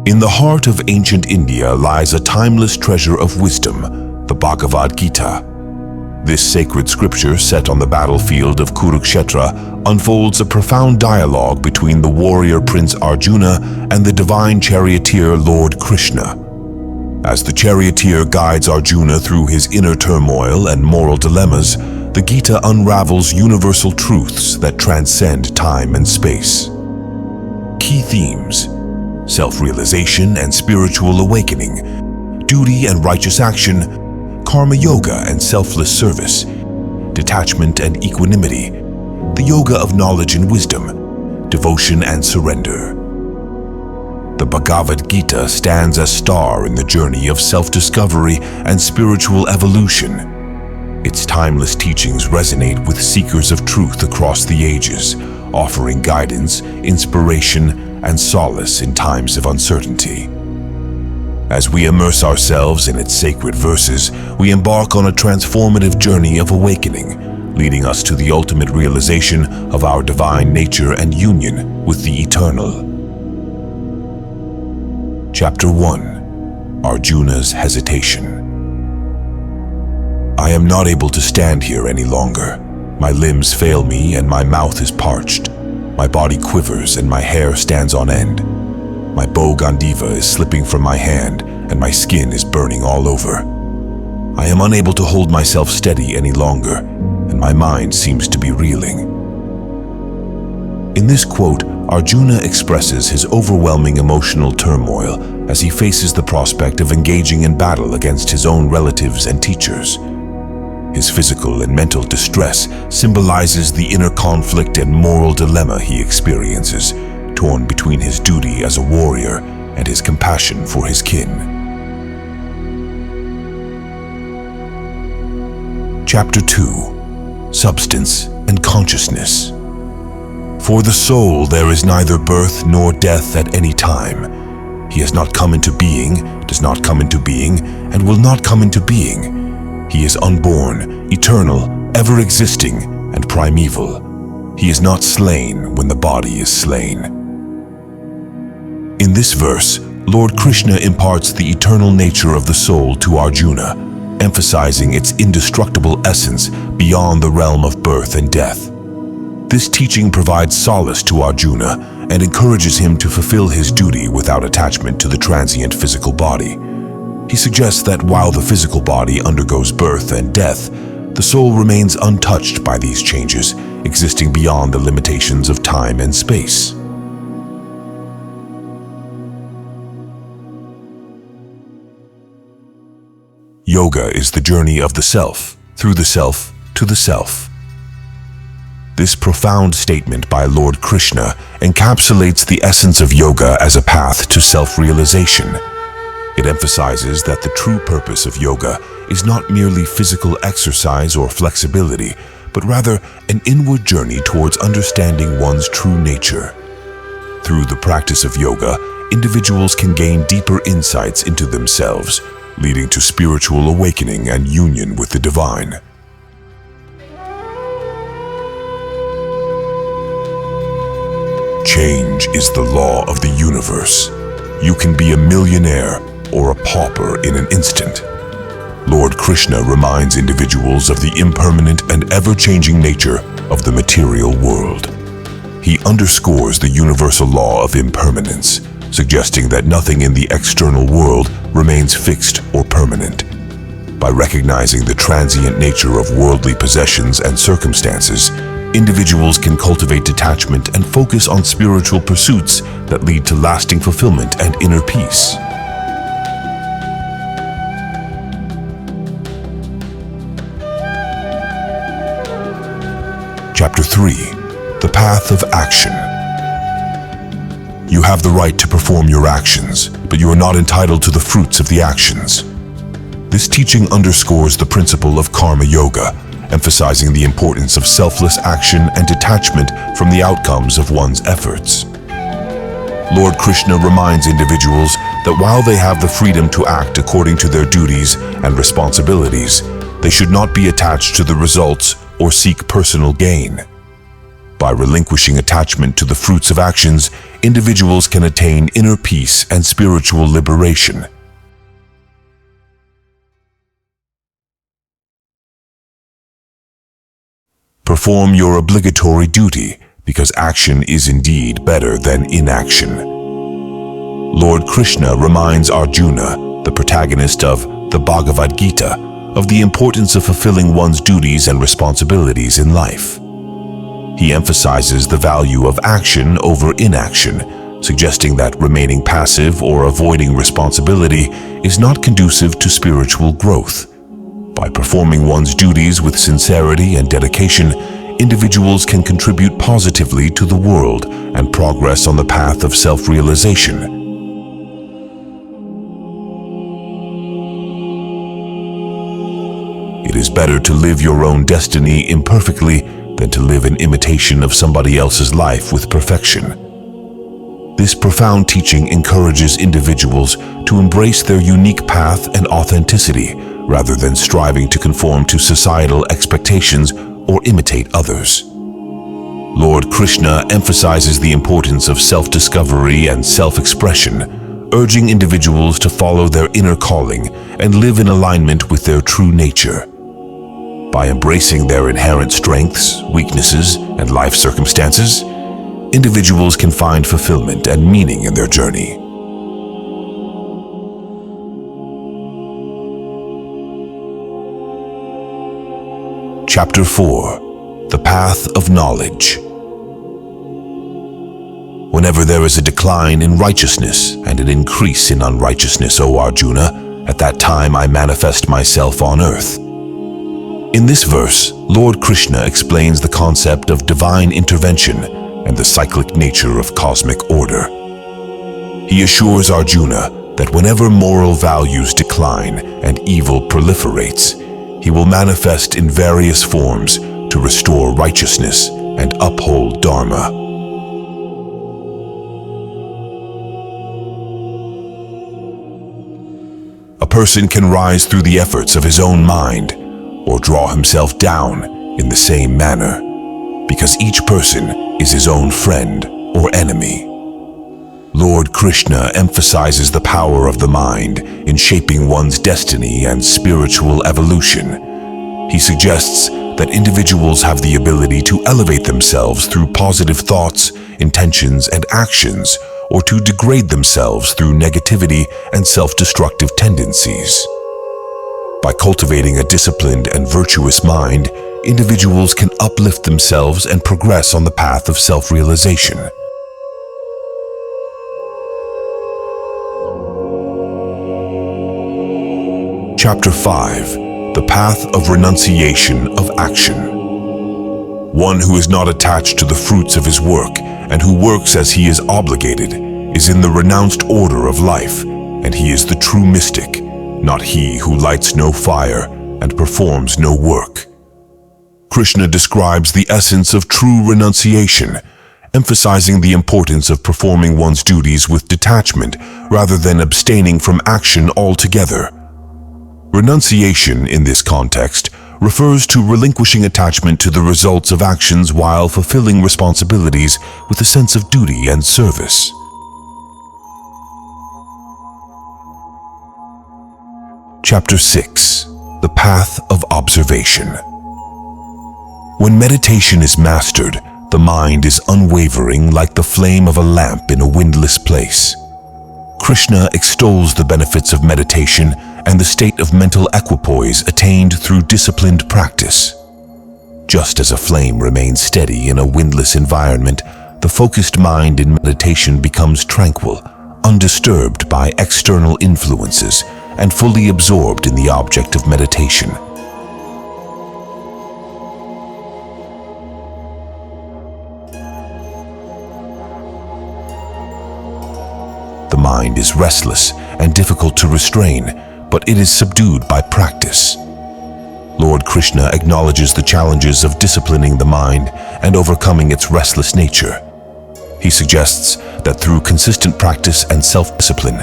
In the heart of ancient India lies a timeless treasure of wisdom, the Bhagavad Gita. This sacred scripture, set on the battlefield of Kurukshetra, unfolds a profound dialogue between the warrior Prince Arjuna and the divine charioteer Lord Krishna. As the charioteer guides Arjuna through his inner turmoil and moral dilemmas, the Gita unravels universal truths that transcend time and space. Key themes: self-realization and spiritual awakening, duty and righteous action, karma yoga and selfless service, detachment and equanimity, the yoga of knowledge and wisdom, devotion and surrender. The Bhagavad Gita stands as star in the journey of self-discovery and spiritual evolution. Its timeless teachings resonate with seekers of truth across the ages, offering guidance, inspiration, and solace in times of uncertainty. As we immerse ourselves in its sacred verses, we embark on a transformative journey of awakening, leading us to the ultimate realization of our divine nature and union with the eternal. Chapter 1. Arjuna's Hesitation. I am not able to stand here any longer. My limbs fail me and my mouth is parched. My body quivers and my hair stands on end. My bow Gandiva is slipping from my hand and my skin is burning all over. I am unable to hold myself steady any longer, and my mind seems to be reeling. In this quote, Arjuna expresses his overwhelming emotional turmoil as he faces the prospect of engaging in battle against his own relatives and teachers. His physical and mental distress symbolizes the inner conflict and moral dilemma he experiences, torn between his duty as a warrior and his compassion for his kin. Chapter 2. Substance and Consciousness. For the soul there is neither birth nor death at any time. He has not come into being, does not come into being, and will not come into being. He is unborn, eternal, ever-existing, and primeval. He is not slain when the body is slain. In this verse, Lord Krishna imparts the eternal nature of the soul to Arjuna, emphasizing its indestructible essence beyond the realm of birth and death. This teaching provides solace to Arjuna and encourages him to fulfill his duty without attachment to the transient physical body. He suggests that while the physical body undergoes birth and death, the soul remains untouched by these changes, existing beyond the limitations of time and space. Yoga is the journey of the self, through the self to the self. This profound statement by Lord Krishna encapsulates the essence of yoga as a path to self-realization. It emphasizes that the true purpose of yoga is not merely physical exercise or flexibility, but rather an inward journey towards understanding one's true nature. Through the practice of yoga, individuals can gain deeper insights into themselves, leading to spiritual awakening and union with the divine. Change is the law of the universe. You can be a millionaire or a pauper in an instant. Lord Krishna reminds individuals of the impermanent and ever-changing nature of the material world. He underscores the universal law of impermanence, suggesting that nothing in the external world remains fixed or permanent. By recognizing the transient nature of worldly possessions and circumstances, individuals can cultivate detachment and focus on spiritual pursuits that lead to lasting fulfillment and inner peace. Chapter 3. The Path of Action. You have the right to perform your actions, but you are not entitled to the fruits of the actions. This teaching underscores the principle of karma yoga, emphasizing the importance of selfless action and detachment from the outcomes of one's efforts. Lord Krishna reminds individuals that while they have the freedom to act according to their duties and responsibilities, they should not be attached to the results or seek personal gain. By relinquishing attachment to the fruits of actions, individuals can attain inner peace and spiritual liberation. Perform your obligatory duty, because action is indeed better than inaction. Lord Krishna reminds Arjuna, the protagonist of the Bhagavad Gita, of the importance of fulfilling one's duties and responsibilities in life. He emphasizes the value of action over inaction, suggesting that remaining passive or avoiding responsibility is not conducive to spiritual growth. By performing one's duties with sincerity and dedication, individuals can contribute positively to the world and progress on the path of self-realization. It is better to live your own destiny imperfectly than to live in imitation of somebody else's life with perfection. This profound teaching encourages individuals to embrace their unique path and authenticity, rather than striving to conform to societal expectations or imitate others. Lord Krishna emphasizes the importance of self-discovery and self-expression, urging individuals to follow their inner calling and live in alignment with their true nature. By embracing their inherent strengths, weaknesses, and life circumstances, individuals can find fulfillment and meaning in their journey. Chapter 4. The Path of Knowledge. Whenever there is a decline in righteousness and an increase in unrighteousness, O Arjuna, at that time I manifest myself on earth. In this verse, Lord Krishna explains the concept of divine intervention and the cyclic nature of cosmic order. He assures Arjuna that whenever moral values decline and evil proliferates, he will manifest in various forms to restore righteousness and uphold Dharma. A person can rise through the efforts of his own mind or draw himself down in the same manner, because each person is his own friend or enemy. Lord Krishna emphasizes the power of the mind in shaping one's destiny and spiritual evolution. He suggests that individuals have the ability to elevate themselves through positive thoughts, intentions, and actions, or to degrade themselves through negativity and self-destructive tendencies. By cultivating a disciplined and virtuous mind, individuals can uplift themselves and progress on the path of self-realization. Chapter 5. The Path of Renunciation of Action. One who is not attached to the fruits of his work and who works as he is obligated is in the renounced order of life, and he is the true mystic, not he who lights no fire and performs no work. Krishna describes the essence of true renunciation, emphasizing the importance of performing one's duties with detachment rather than abstaining from action altogether. Renunciation, in this context, refers to relinquishing attachment to the results of actions while fulfilling responsibilities with a sense of duty and service. Chapter 6. The Path of Observation. When meditation is mastered, the mind is unwavering like the flame of a lamp in a windless place. Krishna extols the benefits of meditation and the state of mental equipoise attained through disciplined practice. Just as a flame remains steady in a windless environment, the focused mind in meditation becomes tranquil, undisturbed by external influences, and fully absorbed in the object of meditation. The mind is restless and difficult to restrain, but it is subdued by practice. Lord Krishna acknowledges the challenges of disciplining the mind and overcoming its restless nature. He suggests that through consistent practice and self-discipline,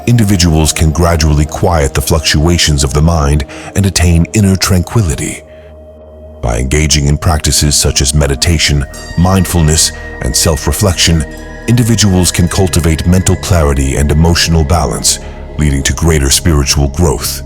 individuals can gradually quiet the fluctuations of the mind and attain inner tranquility. By engaging in practices such as meditation, mindfulness, and self-reflection, individuals can cultivate mental clarity and emotional balance, leading to greater spiritual growth.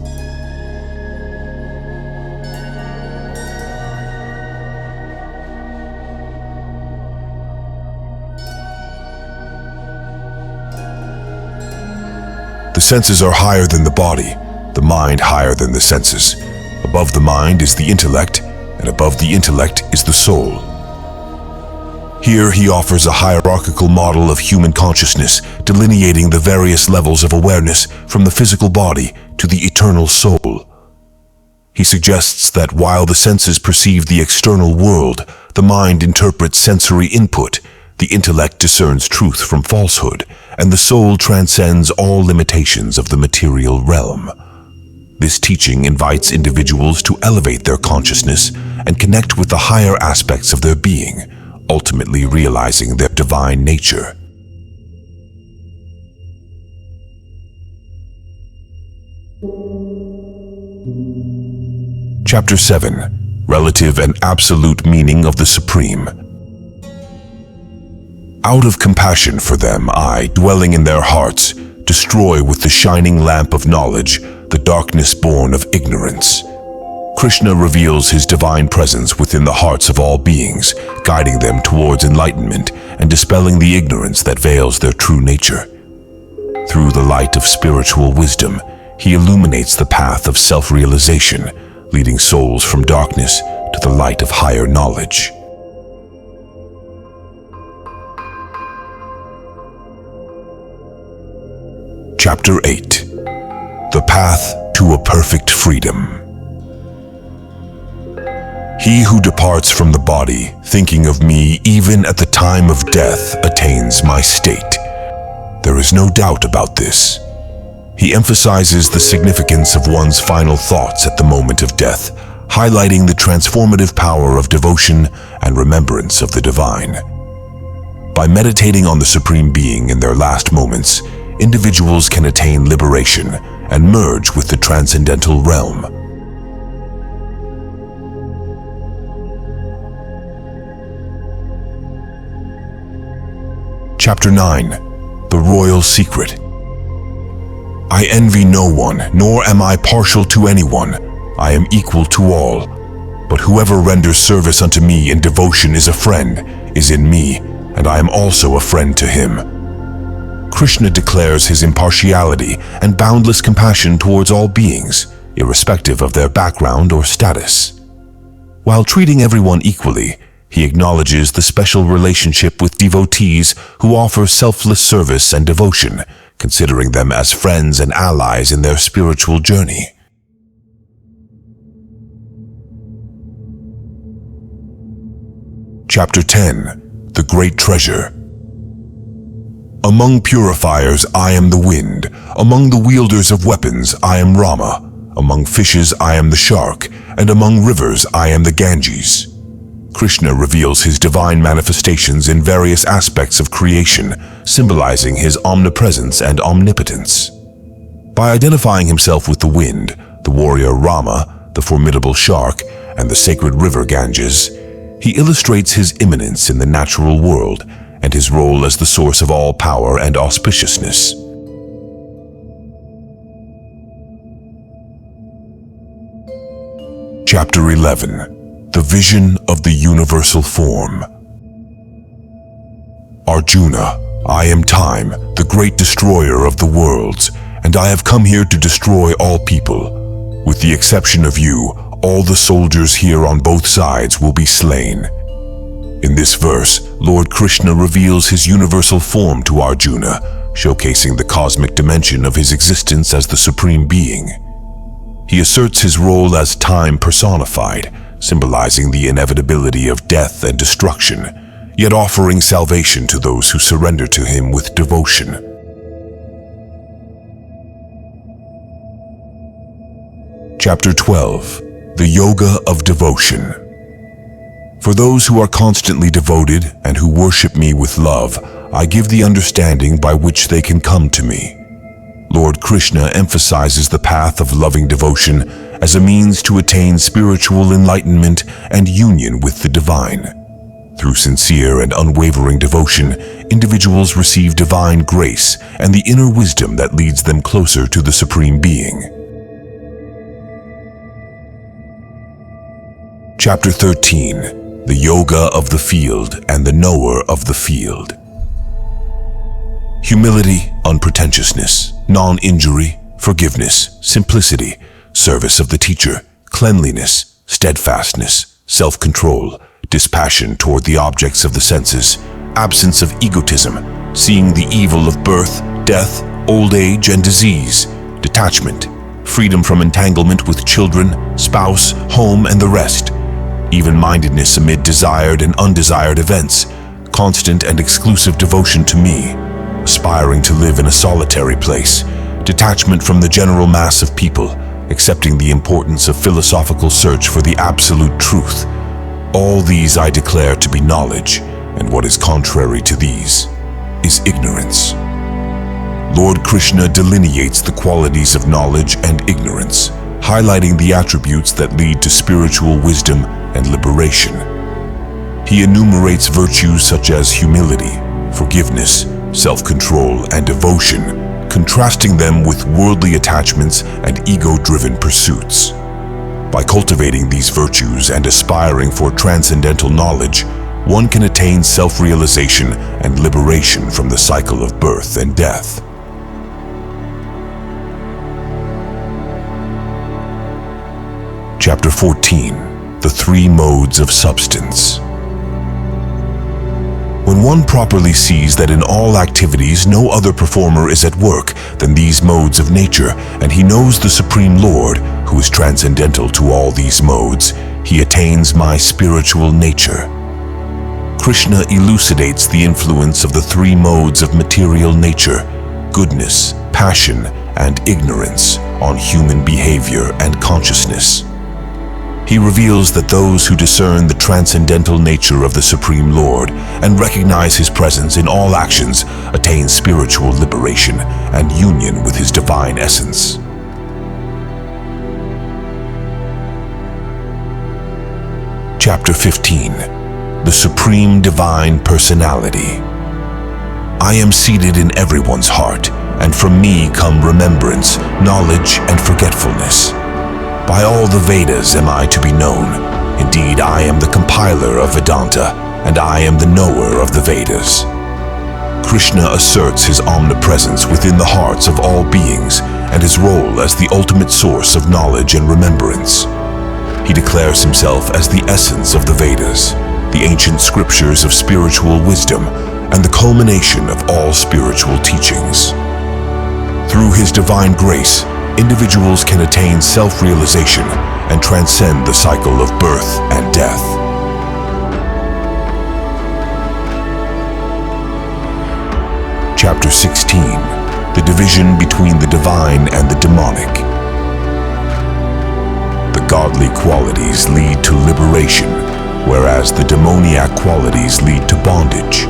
The senses are higher than the body, the mind higher than the senses. Above the mind is the intellect, and above the intellect is the soul. Here he offers a hierarchical model of human consciousness, delineating the various levels of awareness from the physical body to the eternal soul. He suggests that while the senses perceive the external world, the mind interprets sensory input, the intellect discerns truth from falsehood, and the soul transcends all limitations of the material realm. This teaching invites individuals to elevate their consciousness and connect with the higher aspects of their being, ultimately realizing their divine nature. Chapter 7. Relative and Absolute Meaning of the Supreme. Out of compassion for them, I, dwelling in their hearts, destroy with the shining lamp of knowledge the darkness born of ignorance. Krishna reveals his divine presence within the hearts of all beings, guiding them towards enlightenment and dispelling the ignorance that veils their true nature. Through the light of spiritual wisdom, he illuminates the path of self-realization, leading souls from darkness to the light of higher knowledge. Chapter 8. The Path to a Perfect Freedom. He who departs from the body, thinking of me even at the time of death, attains my state. There is no doubt about this. He emphasizes the significance of one's final thoughts at the moment of death, highlighting the transformative power of devotion and remembrance of the divine. By meditating on the Supreme Being in their last moments, individuals can attain liberation and merge with the transcendental realm. Chapter 9. The Royal Secret. I envy no one, nor am I partial to anyone. I am equal to all. But whoever renders service unto me in devotion is a friend, is in me, and I am also a friend to him. Krishna declares his impartiality and boundless compassion towards all beings, irrespective of their background or status. While treating everyone equally, he acknowledges the special relationship with devotees who offer selfless service and devotion, considering them as friends and allies in their spiritual journey. Chapter 10. The Great Treasure. Among purifiers I am the wind, among the wielders of weapons I am Rama, among fishes I am the shark, and among rivers I am the Ganges. Krishna reveals his divine manifestations in various aspects of creation, symbolizing his omnipresence and omnipotence. By identifying himself with the wind, the warrior Rama, the formidable shark, and the sacred river Ganges, he illustrates his immanence in the natural world and his role as the source of all power and auspiciousness. Chapter 11. The Vision of the Universal Form. Arjuna, I am time, the great destroyer of the worlds, and I have come here to destroy all people. With the exception of you, all the soldiers here on both sides will be slain. In this verse, Lord Krishna reveals his universal form to Arjuna, showcasing the cosmic dimension of his existence as the Supreme Being. He asserts his role as time personified, symbolizing the inevitability of death and destruction, yet offering salvation to those who surrender to him with devotion. Chapter 12. The Yoga of Devotion. For those who are constantly devoted and who worship me with love, I give the understanding by which they can come to me. Lord Krishna emphasizes the path of loving devotion as a means to attain spiritual enlightenment and union with the divine. Through sincere and unwavering devotion, individuals receive divine grace and the inner wisdom that leads them closer to the Supreme Being. Chapter 13. The Yoga of the Field and the Knower of the Field. Humility, unpretentiousness, non-injury, forgiveness, simplicity, service of the teacher, cleanliness, steadfastness, self-control, dispassion toward the objects of the senses, absence of egotism, seeing the evil of birth, death, old age, and disease, detachment, freedom from entanglement with children, spouse, home, and the rest, even-mindedness amid desired and undesired events, constant and exclusive devotion to me, aspiring to live in a solitary place, detachment from the general mass of people, accepting the importance of philosophical search for the absolute truth. All these I declare to be knowledge, and what is contrary to these is ignorance. Lord Krishna delineates the qualities of knowledge and ignorance, highlighting the attributes that lead to spiritual wisdom and liberation. He enumerates virtues such as humility, forgiveness, self-control, and devotion, contrasting them with worldly attachments and ego-driven pursuits. By cultivating these virtues and aspiring for transcendental knowledge, one can attain self-realization and liberation from the cycle of birth and death. Chapter 14. The Three Modes of Substance. When one properly sees that in all activities no other performer is at work than these modes of nature, and he knows the Supreme Lord, who is transcendental to all these modes, he attains my spiritual nature. Krishna elucidates the influence of the three modes of material nature, goodness, passion, and ignorance, on human behavior and consciousness. He reveals that those who discern the transcendental nature of the Supreme Lord and recognize His presence in all actions attain spiritual liberation and union with His divine essence. Chapter 15. The Supreme Divine Personality. I am seated in everyone's heart, and from me come remembrance, knowledge, and forgetfulness. By all the Vedas am I to be known. Indeed, I am the compiler of Vedanta, and I am the knower of the Vedas. Krishna asserts his omnipresence within the hearts of all beings and his role as the ultimate source of knowledge and remembrance. He declares himself as the essence of the Vedas, the ancient scriptures of spiritual wisdom, and the culmination of all spiritual teachings. Through his divine grace, individuals can attain self-realization and transcend the cycle of birth and death. Chapter 16. The Division between the Divine and the Demonic. The godly qualities lead to liberation, whereas the demoniac qualities lead to bondage.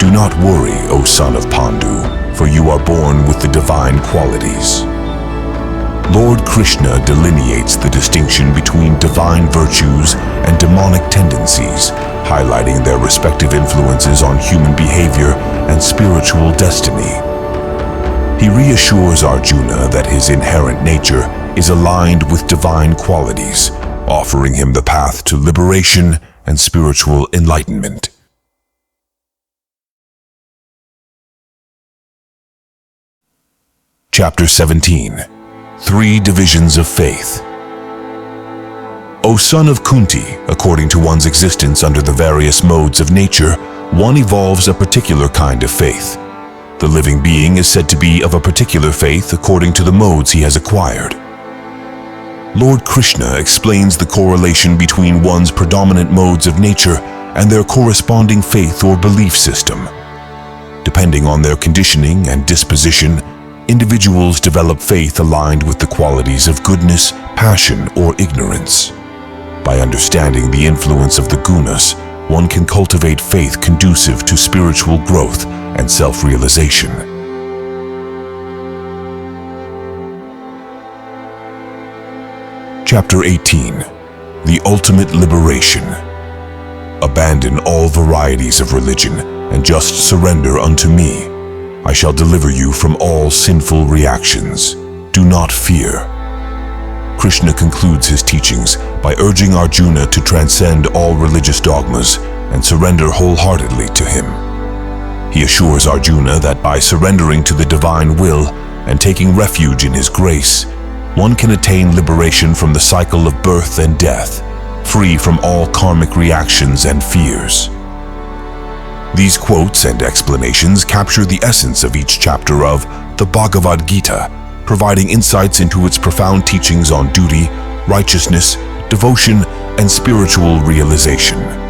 Do not worry, O son of Pandu, for you are born with the divine qualities. Lord Krishna delineates the distinction between divine virtues and demonic tendencies, highlighting their respective influences on human behavior and spiritual destiny. He reassures Arjuna that his inherent nature is aligned with divine qualities, offering him the path to liberation and spiritual enlightenment. Chapter 17. Three Divisions of Faith. O son of Kunti, according to one's existence under the various modes of nature, one evolves a particular kind of faith. The living being is said to be of a particular faith according to the modes he has acquired. Lord Krishna explains the correlation between one's predominant modes of nature and their corresponding faith or belief system. Depending on their conditioning and disposition, individuals develop faith aligned with the qualities of goodness, passion, or ignorance. By understanding the influence of the gunas, one can cultivate faith conducive to spiritual growth and self-realization. Chapter 18. The Ultimate Liberation. Abandon all varieties of religion and just surrender unto me. I shall deliver you from all sinful reactions. Do not fear. Krishna concludes his teachings by urging Arjuna to transcend all religious dogmas and surrender wholeheartedly to him. He assures Arjuna that by surrendering to the divine will and taking refuge in his grace, one can attain liberation from the cycle of birth and death, free from all karmic reactions and fears. These quotes and explanations capture the essence of each chapter of the Bhagavad Gita, providing insights into its profound teachings on duty, righteousness, devotion, and spiritual realization.